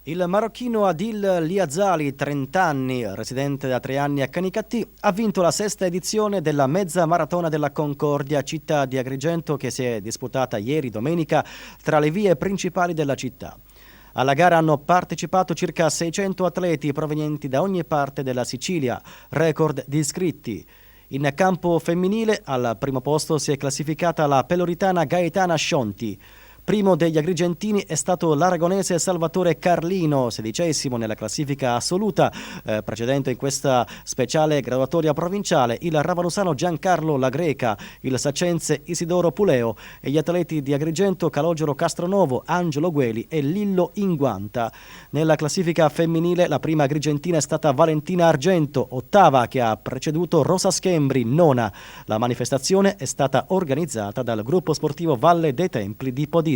Il marocchino Adil Liazali, 30 anni, residente da 3 anni a Canicattì, ha vinto la sesta edizione della mezza maratona della Concordia, città di Agrigento, che si è disputata ieri domenica tra le vie principali della città. Alla gara hanno partecipato circa 600 atleti provenienti da ogni parte della Sicilia, record di iscritti. In campo femminile al primo posto si è classificata la peloritana Gaetana Scionti. Primo degli agrigentini è stato l'aragonese Salvatore Carlino, 16° nella classifica assoluta, precedente in questa speciale graduatoria provinciale il ravanusano Giancarlo La Greca, il sacense Isidoro Puleo e gli atleti di Agrigento Calogero Castronovo, Angelo Gueli e Lillo Inguanta. Nella classifica femminile la prima agrigentina è stata Valentina Argento, 8ª, che ha preceduto Rosa Schembri, 9ª. La manifestazione è stata organizzata dal gruppo sportivo Valle dei Templi di Podismo.